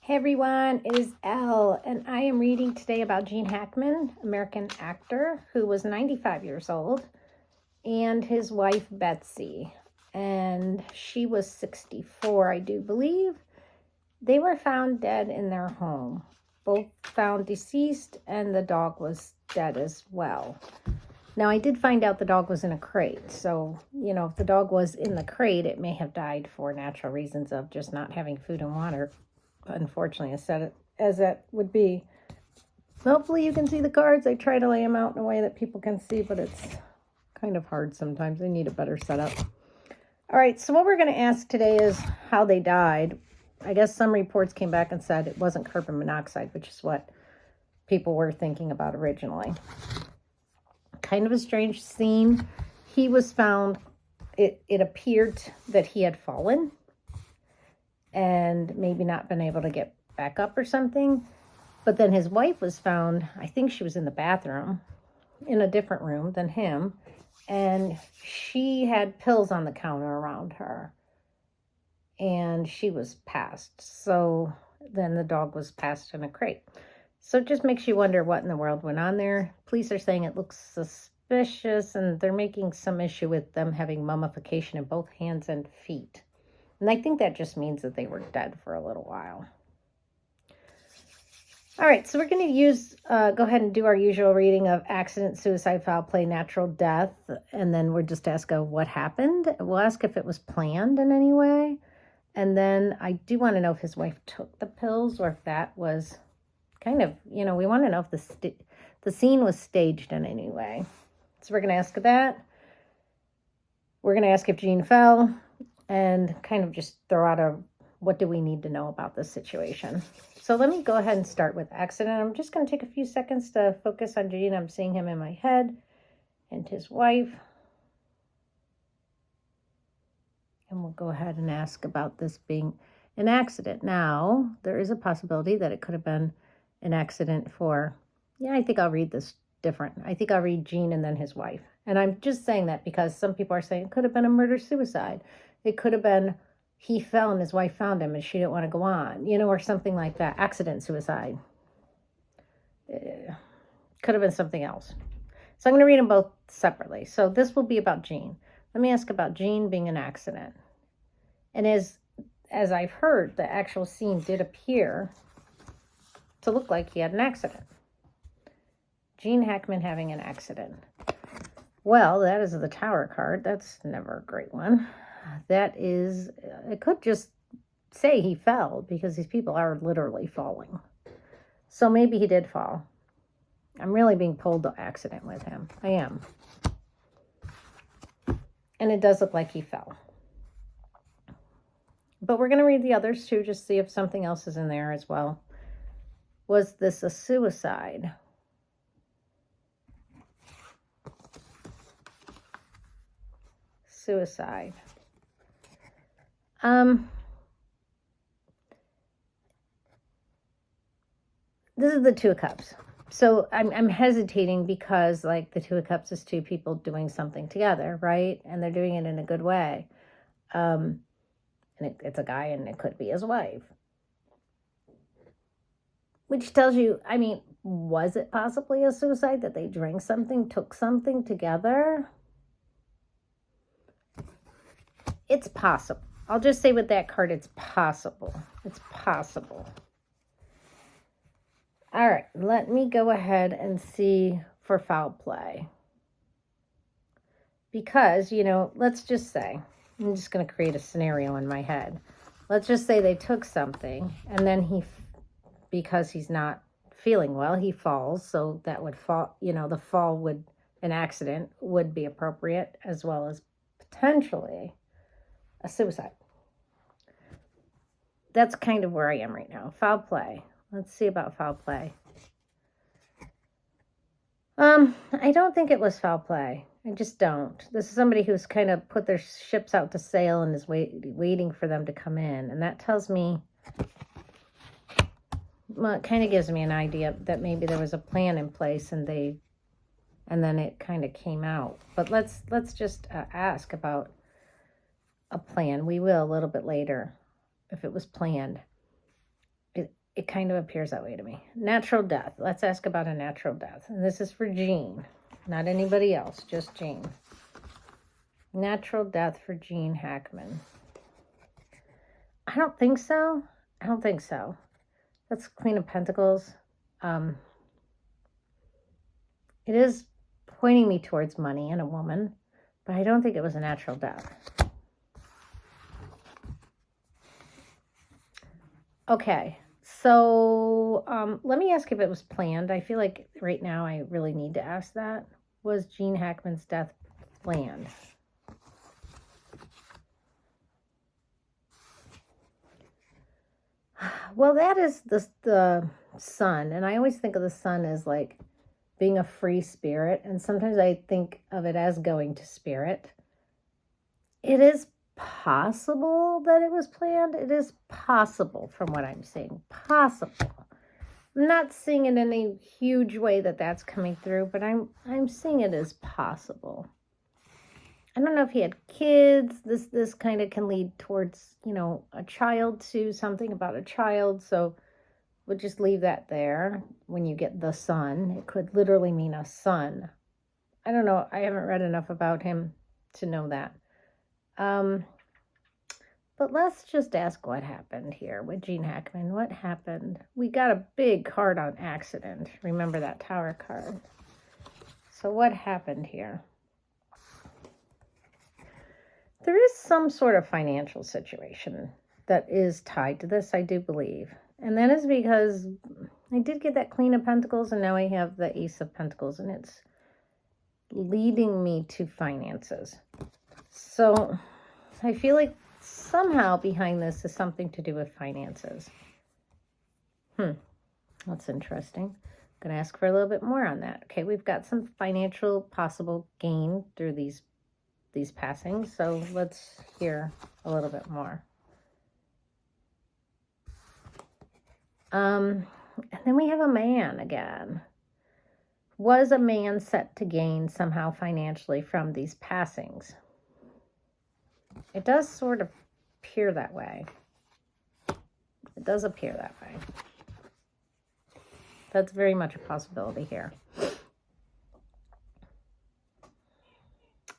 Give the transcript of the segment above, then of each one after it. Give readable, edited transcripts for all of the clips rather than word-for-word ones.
Hey everyone, it is Elle, and I am reading today about Gene Hackman, American actor who was 95 years old, and his wife Betsy, and she was 64, I do believe. They were found dead in their home, both found deceased, and the dog was dead as well. Now, I did find out the dog was in a crate, so, if the dog was in the crate, it may have died for natural reasons of just not having food and water. Unfortunately, as that would be. Hopefully you can see the cards. I try to lay them out in a way that people can see, but it's kind of hard sometimes. I need a better setup. All right, so what we're going to ask today is how they died. I guess some reports came back and said it wasn't carbon monoxide, which is what people were thinking about originally. Kind of a strange scene. He was found, it appeared that he had fallen and maybe not been able to get back up or something. But then his wife was found, I think she was in the bathroom, in a different room than him. And she had pills on the counter around her. And she was passed. So then the dog was passed in a crate. So it just makes you wonder what in the world went on there. Police are saying it looks suspicious, and they're making some issue with them having mummification in both hands and feet. And I think that just means that they were dead for a little while. All right, so we're going to go ahead and do our usual reading of accident, suicide, foul play, natural death. And then we'll just ask what happened. We'll ask if it was planned in any way. And then I do want to know if his wife took the pills or if that was kind of, we want to know if the scene was staged in any way. So we're going to ask that. We're going to ask if Gene fell. And kind of just throw out what do we need to know about this situation. So let me go ahead and start with accident. I'm just going to take a few seconds to focus on Gene. I'm seeing him in my head and his wife. And we'll go ahead and ask about this being an accident. Now, there is a possibility that it could have been an accident I think I'll read this different. I think I'll read Gene and then his wife. And I'm just saying that because some people are saying it could have been a murder-suicide. It could have been he fell and his wife found him and she didn't want to go on, or something like that. Accident suicide. Could have been something else. So I'm going to read them both separately. So this will be about Gene. Let me ask about Gene being an accident. And as I've heard, the actual scene did appear to look like he had an accident. Gene Hackman having an accident. Well, that is the Tower card. That's never a great one. That is, it could just say he fell because these people are literally falling. So maybe he did fall. I'm really being pulled to accident with him. I am. And it does look like he fell. But we're going to read the others too, just see if something else is in there as well. Was this a suicide? Suicide. This is the Two of Cups. So I'm hesitating because the Two of Cups is two people doing something together, right? And they're doing it in a good way. And it's a guy and it could be his wife. Which tells you, was it possibly a suicide that they drank something, took something together? It's possible. I'll just say with that card, it's possible. It's possible. All right, let me go ahead and see for foul play. Because, let's just say, I'm just going to create a scenario in my head. Let's just say they took something and then because he's not feeling well, he falls. So that would fall, the fall an accident would be appropriate as well as potentially a suicide. That's kind of where I am right now. Foul play. Let's see about foul play. I don't think it was foul play. I just don't. This is somebody who's kind of put their ships out to sail and is waiting for them to come in. And that tells me, well, it kind of gives me an idea that maybe there was a plan in place and then it kind of came out. But let's just ask about a plan. We will a little bit later if it was planned. it kind of appears that way to me. Natural death. Let's ask about a natural death. And this is for Jean, not anybody else, just Jean. Natural death for Jean Hackman. I don't think so. I don't think so. That's Queen of Pentacles. It is pointing me towards money and a woman, but I don't think it was a natural death. Okay, so let me ask if it was planned. I feel like right now I really need to ask that. Was Jean Hackman's death planned? Well, that is the sun, and I always think of the sun as like being a free spirit, and sometimes I think of it as going to spirit. It is possible that it was planned. It is possible from what I'm seeing. Possible. I'm not seeing it in a huge way that that's coming through, but I'm seeing it as possible. I don't know if he had kids. This kind of can lead towards, you know, a child too, something about a child. So we'll just leave that there. When you get the sun, it could literally mean a son. I don't know. I haven't read enough about him to know that. But let's just ask what happened here with Jean Hackman. What happened? We got a big card on accident. Remember that Tower card. So what happened here? There is some sort of financial situation that is tied to this, I do believe. And that is because I did get that Queen of Pentacles, and now I have the Ace of Pentacles, and it's leading me to finances. So I feel like somehow behind this is something to do with finances. That's interesting. I'm going to ask for a little bit more on that. Okay, we've got some financial possible gain through these passings, so let's hear a little bit more. And then we have a man again. Was a man set to gain somehow financially from these passings? It does sort of appear that way. It does appear that way. That's very much a possibility here.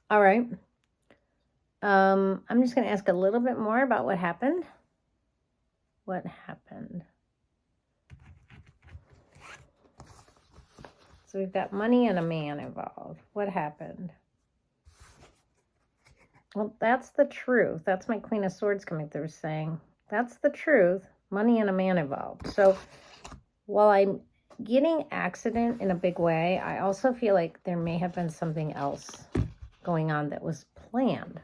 All right. I'm just going to ask a little bit more about what happened. What happened? So we've got money and a man involved. What happened? Well, that's the truth. That's my Queen of Swords coming through saying, that's the truth. Money and a man involved. So while I'm getting accident in a big way, I also feel like there may have been something else going on that was planned.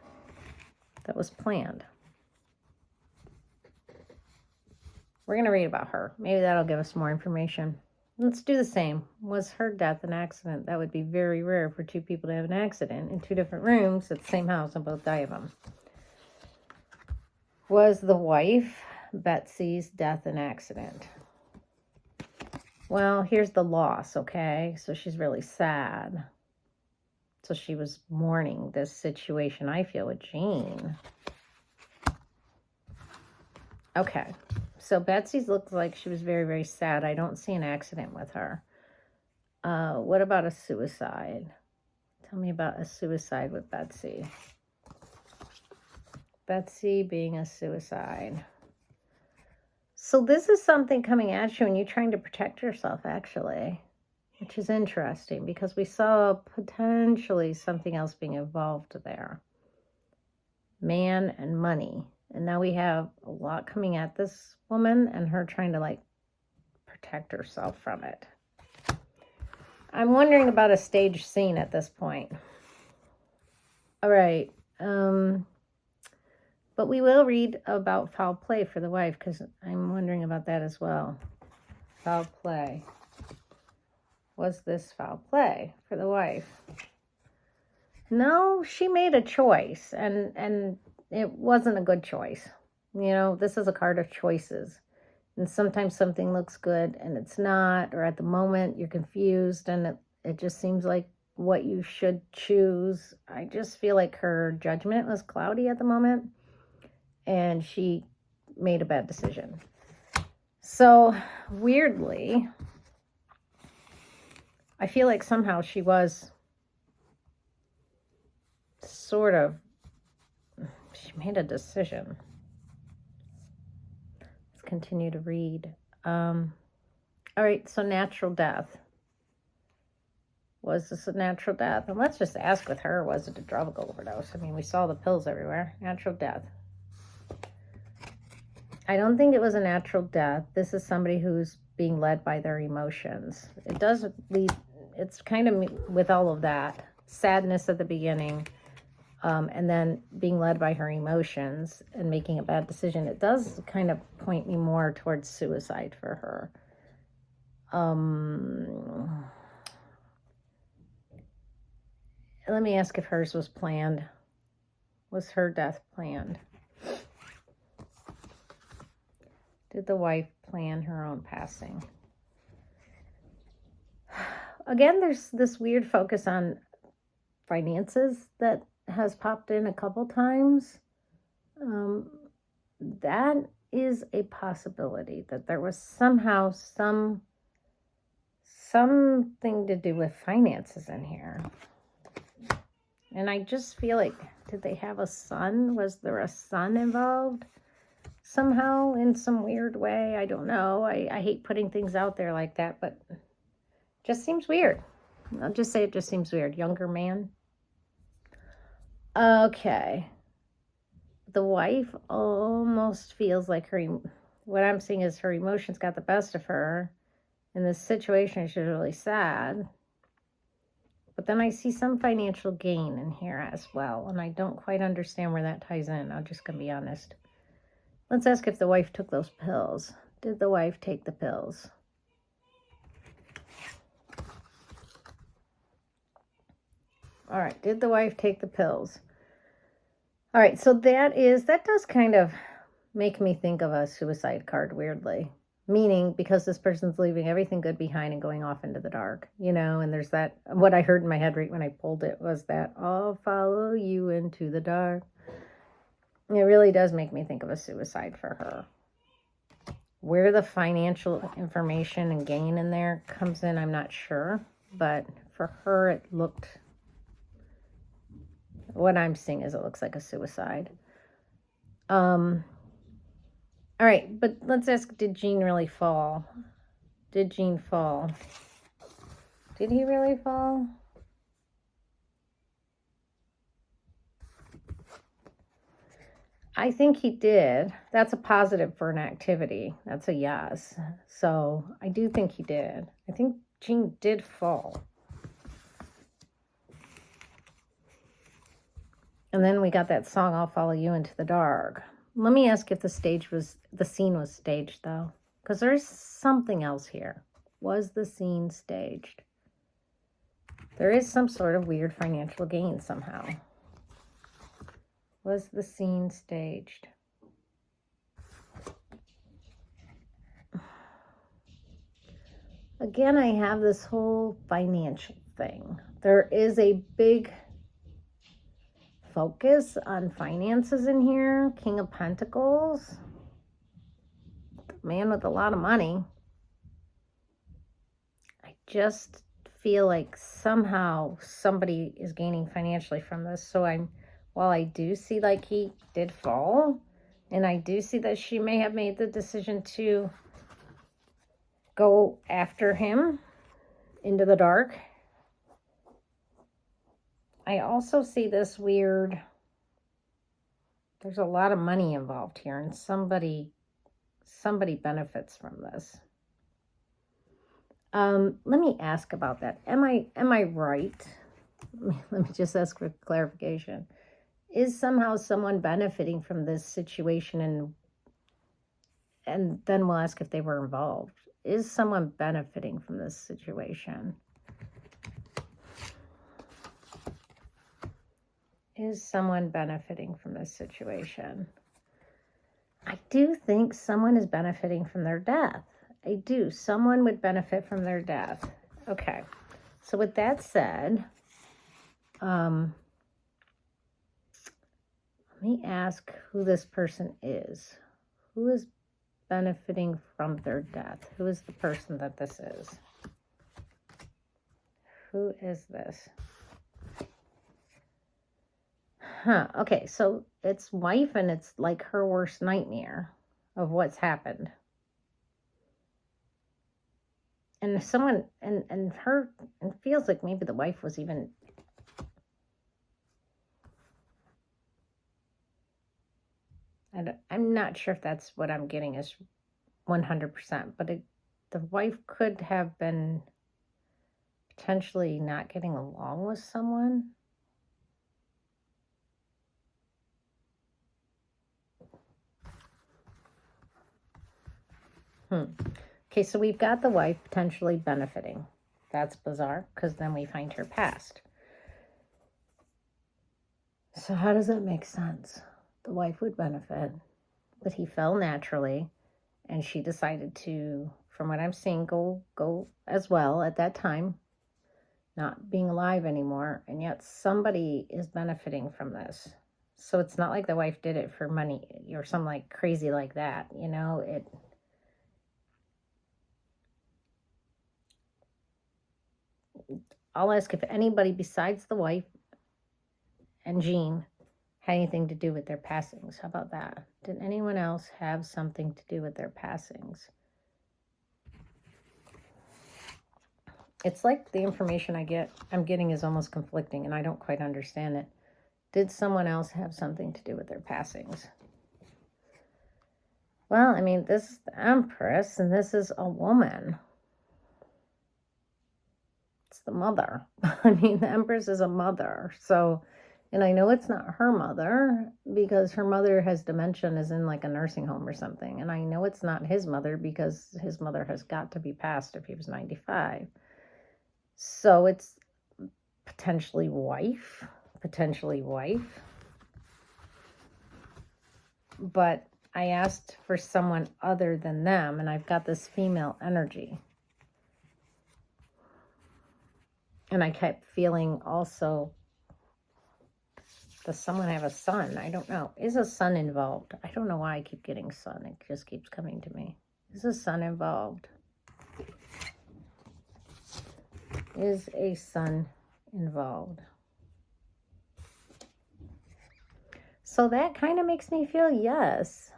We're going to read about her. Maybe that'll give us more information. Let's do the same. Was her death an accident? That would be very rare for two people to have an accident in two different rooms at the same house and both die of them. Was the wife, Betsy's, death an accident? Well, here's the loss, okay? So she's really sad. So she was mourning this situation, I feel, with Jean. Okay. So Betsy's looks like she was very, very sad. I don't see an accident with her. What about a suicide? Tell me about a suicide with Betsy. Betsy being a suicide. So this is something coming at you and you're trying to protect yourself, actually, which is interesting because we saw potentially something else being involved there. Man and money. And now we have a lot coming at this woman and her trying to, like, protect herself from it. I'm wondering about a stage scene at this point. All right. But we will read about foul play for the wife because I'm wondering about that as well. Foul play. Was this foul play for the wife? No, she made a choice and it wasn't a good choice. You know, this is a card of choices. And sometimes something looks good and it's not, or at the moment you're confused and it just seems like what you should choose. I just feel like her judgment was cloudy at the moment and she made a bad decision. So, weirdly, I feel like somehow she was sort of, she made a decision. Let's continue to read. All right, so natural death. Was this a natural death? And let's just ask with her, was it a drug overdose? I mean, we saw the pills everywhere. Natural death. I don't think it was a natural death. This is somebody who's being led by their emotions. It does lead, it's kind of with all of that. Sadness at the beginning, and then being led by her emotions and making a bad decision. It does kind of point me more towards suicide for her. Let me ask if hers was planned. Was her death planned? Did the wife plan her own passing? Again, there's this weird focus on finances that has popped in a couple times. That is a possibility, that there was somehow something to do with finances in here. And I just feel like, did they have a son? Was there a son involved somehow in some weird way? I don't know. I hate putting things out there like that, but it just seems weird. I'll just say it just seems weird. Younger man. Okay. The wife almost feels like what I'm seeing is her emotions got the best of her. In this situation, she's really sad. But then I see some financial gain in here as well. And I don't quite understand where that ties in. I'm just going to be honest. Let's ask if the wife took those pills. Did the wife take the pills? All right. Did the wife take the pills? All right. So that does kind of make me think of a suicide card, weirdly. Meaning, because this person's leaving everything good behind and going off into the dark, and there's that, what I heard in my head right when I pulled it was that, I'll follow you into the dark. It really does make me think of a suicide for her. Where the financial information and gain in there comes in, I'm not sure. But for her, it looked, what I'm seeing is it looks like a suicide. All right, but let's ask, did Gene really fall? Did Gene fall? Did he really fall? I think he did. That's a positive for an activity. That's a yes. So I do think he did. I think Gene did fall. And then we got that song, I'll Follow You Into the Dark. Let me ask if the scene was staged, though. Because there's something else here. Was the scene staged? There is some sort of weird financial gain somehow. Was the scene staged? Again, I have this whole financial thing. There is a big focus on finances in here. King of Pentacles. Man with a lot of money. I just feel like somehow somebody is gaining financially from this. So while I do see like he did fall, and I do see that she may have made the decision to go after him into the dark, I also see this weird, there's a lot of money involved here, and somebody benefits from this. Let me ask about that. Am I right? Let me just ask for clarification. Is somehow someone benefiting from this situation, and then we'll ask if they were involved. Is someone benefiting from this situation? Is someone benefiting from this situation? I do think someone is benefiting from their death. I do. Someone would benefit from their death. Okay. So with that said, let me ask who this person is. Who is benefiting from their death? Who is the person that this is? Who is this? Okay, so it's wife, and it's like her worst nightmare of what's happened. And someone, and her, it feels like maybe the wife was even... I'm not sure if that's what I'm getting is 100%, but the wife could have been potentially not getting along with someone. Okay, so we've got the wife potentially benefiting. That's bizarre, because then we find her past. So how does that make sense? The wife would benefit, but he fell naturally, and she decided to, from what I'm seeing, go as well at that time, not being alive anymore, and yet somebody is benefiting from this. So it's not like the wife did it for money or something like crazy like that, you know, I'll ask if anybody besides the wife and Jean had anything to do with their passings. How about that? Did anyone else have something to do with their passings? It's like the information I'm getting is almost conflicting, and I don't quite understand it. Did someone else have something to do with their passings? Well, I mean, this is the Empress, and this is a woman. It's the mother. I mean, the Empress is a mother. So, and I know it's not her mother, because her mother has dementia and is in like a nursing home or something. And I know it's not his mother, because his mother has got to be passed if he was 95. So it's potentially wife. But I asked for someone other than them, and I've got this female energy. And I kept feeling also, does someone have a son? I don't know. Is a son involved? I don't know why I keep getting son. It just keeps coming to me. Is a son involved? Is a son involved? So that kind of makes me feel yes.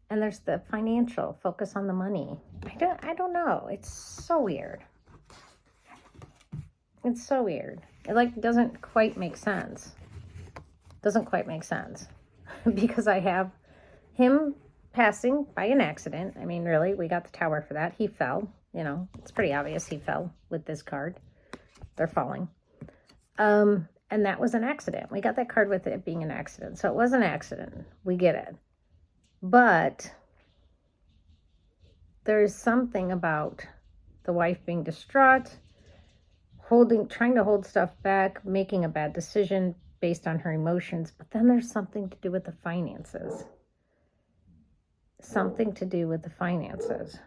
And there's the financial, focus on the money. I don't know. It's so weird. It's so weird. It like doesn't quite make sense. Doesn't quite make sense. Because I have him passing by an accident. I mean, really, we got the tower for that. He fell. You know, it's pretty obvious he fell with this card. They're falling. And that was an accident. We got that card with it being an accident. So it was an accident. We get it. But there's something about the wife being distraught, trying to hold stuff back, making a bad decision based on her emotions. But then there's something to do with the finances. Something to do with the finances.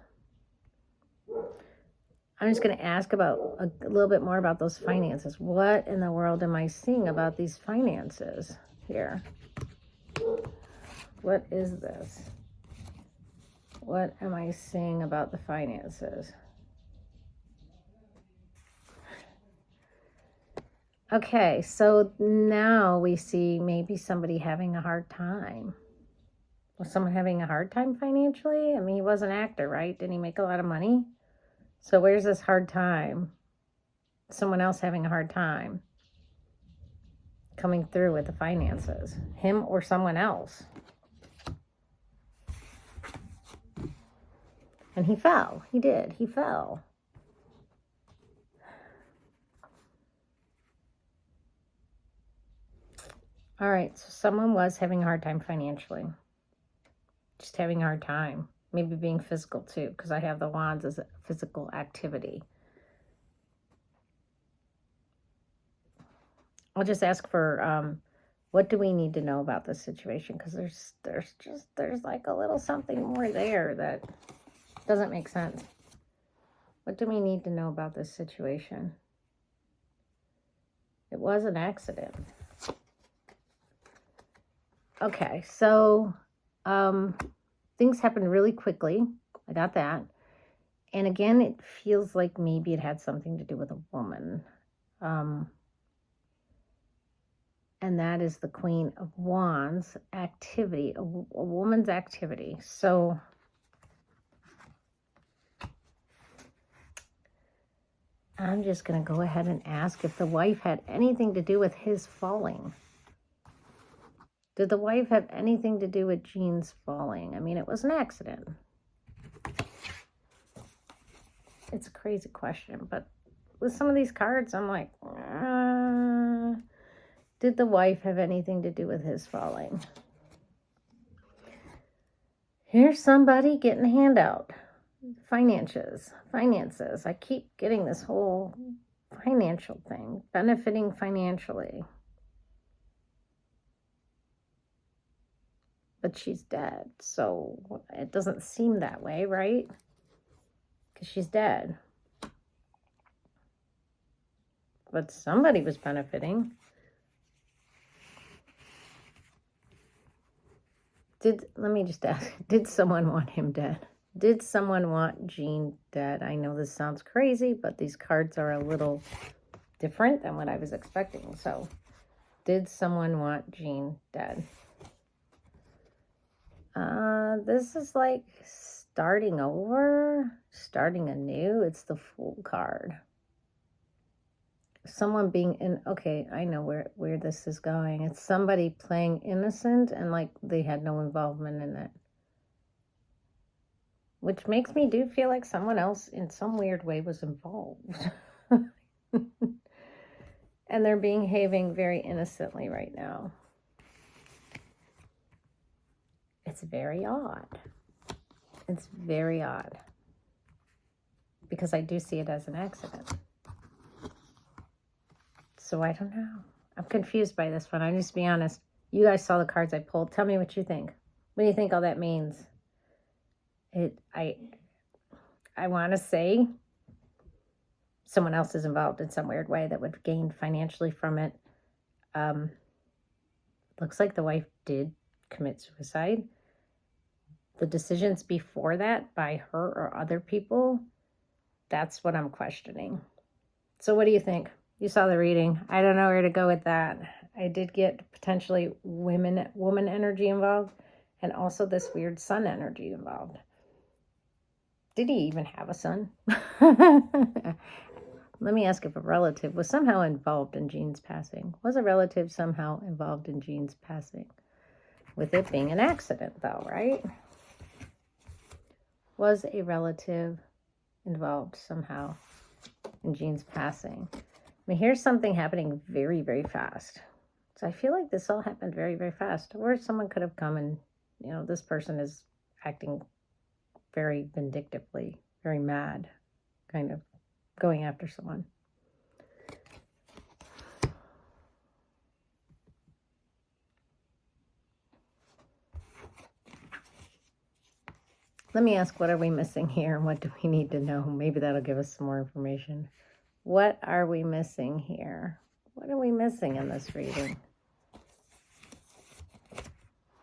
I'm just going to ask about a little bit more about those finances. What in the world am I seeing about these finances here? What is this? What am I seeing about the finances? Okay, so now we see maybe somebody having a hard time. Was someone having a hard time financially? I mean, he was an actor, right? Didn't he make a lot of money? So where's this hard time? Someone else having a hard time coming through with the finances. Him or someone else. And he fell. He did. He fell. All right. So someone was having a hard time financially. Just having a hard time. Maybe being physical too, because I have the wands as a physical activity. I'll just ask for what do we need to know about this situation? Because there's like a little something more there that doesn't make sense. What do we need to know about this situation? It was an accident. Okay, so Things happened really quickly. I got that. And again, it feels like maybe it had something to do with a woman. And that is the Queen of Wands activity, a woman's activity. So I'm just going to go ahead and ask if the wife had anything to do with his falling. Did the wife have anything to do with Jean's falling? I mean, it was an accident. It's a crazy question, but with some of these cards, I'm like, did the wife have anything to do with his falling? Here's somebody getting a handout. Finances. I keep getting this whole financial thing, benefiting financially. But she's dead, so it doesn't seem that way, right? Because she's dead. But somebody was benefiting. Let me just ask, did someone want him dead? Did someone want Jean dead? I know this sounds crazy, but these cards are a little different than what I was expecting. So, did someone want Jean dead? This is like starting over, starting anew. It's the Fool card. Someone being in, okay, I know where this is going. It's somebody playing innocent and like they had no involvement in it. Which makes me do feel like someone else in some weird way was involved. And they're behaving very innocently right now. It's very odd. It's very odd. Because I do see it as an accident. So I don't know. I'm confused by this one. I just be honest. You guys saw the cards I pulled. Tell me what you think. What do you think all that means? I want to say someone else is involved in some weird way that would gain financially from it. Looks like the wife did commit suicide. The decisions before that by her or other people, that's what I'm questioning. So what do you think? You saw the reading. I don't know where to go with that. I did get potentially woman energy involved and also this weird sun energy involved. Did he even have a son? Let me ask if a relative was somehow involved in Jean's passing. Was a relative somehow involved in Jean's passing? With it being an accident, though, right? Was a relative involved somehow in Jean's passing? I mean, here's something happening very, very fast. So I feel like this all happened very, very fast. Or someone could have come and, you know, this person is acting very vindictively, very mad, kind of going after someone. Let me ask, what are we missing here and what do we need to know? Maybe that'll give us some more information. What are we missing here? What are we missing in this reading?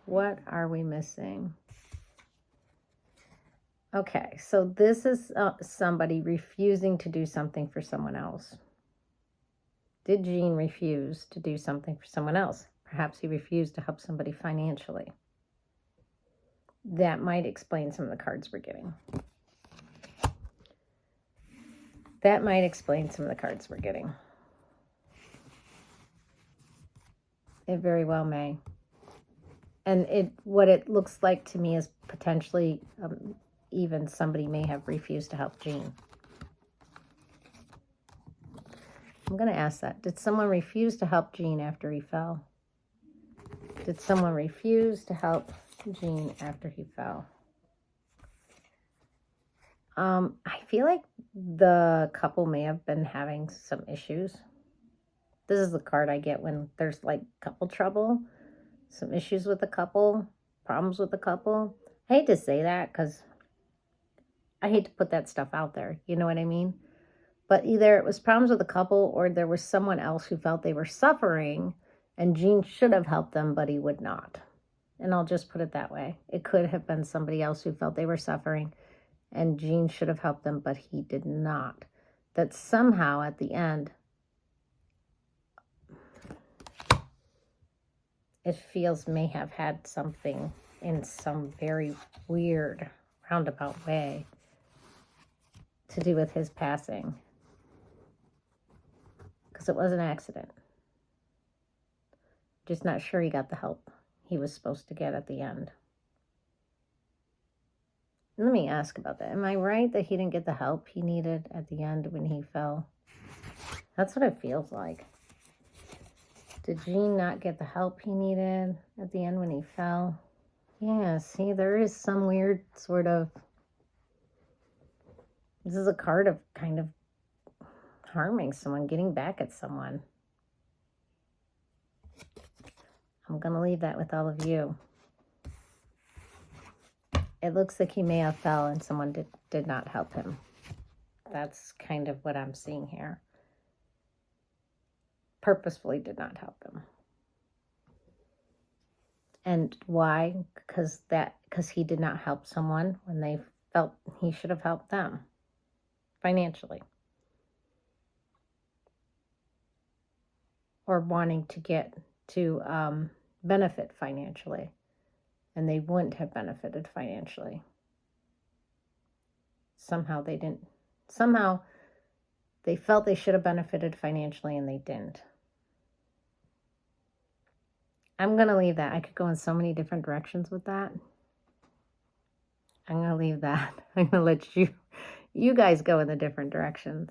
What are we missing? Okay, so this is somebody refusing to do something for someone else. Did Jean refuse to do something for someone else? Perhaps he refused to help somebody financially. That might explain some of the cards we're getting. That might explain some of the cards we're getting. It very well may. And what it looks like to me is potentially even somebody may have refused to help Jean. I'm going to ask that. Did someone refuse to help Jean after he fell? Did someone refuse to help Jean after he fell? I feel like the couple may have been having some issues. This is the card I get when there's like couple trouble, some issues with the couple, problems with the couple. I hate to say that because I hate to put that stuff out there. You know what I mean? But either it was problems with the couple or there was someone else who felt they were suffering and Jean should have helped them, but he would not. And I'll just put it that way. It could have been somebody else who felt they were suffering, and Gene should have helped them, but he did not. That somehow at the end, it feels may have had something in some very weird roundabout way to do with his passing. Because it was an accident. Just not sure he got the help he was supposed to get at the end. Let me ask about that. Am I right that he didn't get the help he needed at the end when he fell? That's what it feels like. Did Gene not get the help he needed at the end when he fell? Yeah, see, there is some weird sort of... This is a card of kind of harming someone, getting back at someone. I'm going to leave that with all of you. It looks like he may have fell and someone did not help him. That's kind of what I'm seeing here. Purposefully did not help him. And why? Because he did not help someone when they felt he should have helped them financially. Or wanting to get to benefit financially. And they wouldn't have benefited financially. Somehow they didn't. Somehow they felt they should have benefited financially and they didn't. I'm going to leave that. I could go in so many different directions with that. I'm going to leave that. I'm going to let you guys go in the different directions.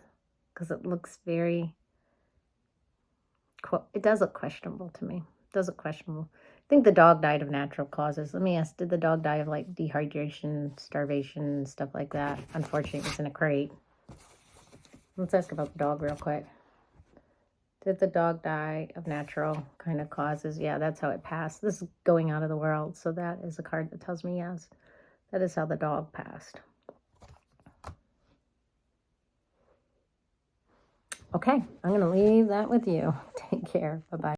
Because it looks very... It does look questionable to me. It does look questionable. I think the dog died of natural causes. Let me ask, did the dog die of like dehydration, starvation, stuff like that? Unfortunately, it was in a crate. Let's ask about the dog real quick. Did the dog die of natural kind of causes? Yeah, that's how it passed. This is going out of the world. So that is a card that tells me yes. That is how the dog passed. Okay, I'm going to leave that with you. Take care. Bye-bye.